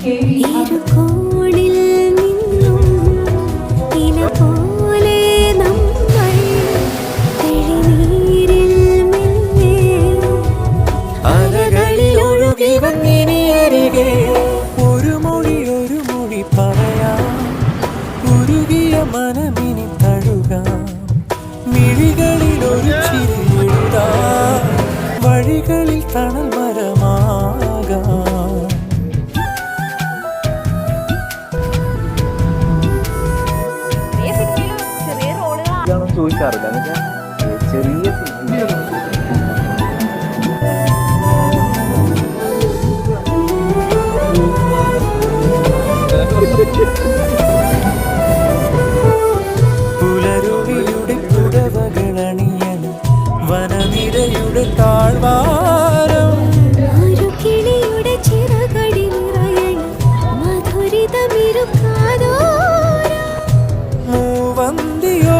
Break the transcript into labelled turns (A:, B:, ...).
A: ഒരു മൊഴി പറയാം, ഉരുകിയ മനമിനി തഴുകാം, മിഴികളിൽ ഒരു ചിരി എഴുതാം, വഴികളിൽ തണൽ മരമാകാം.
B: ചോദിക്കാറില്ല ചെറിയ
A: പുലരുവിയുടെ പുടവകളണിയൻ വനനിരയുടെ താഴ്വാരം, മൂവന്തിയോ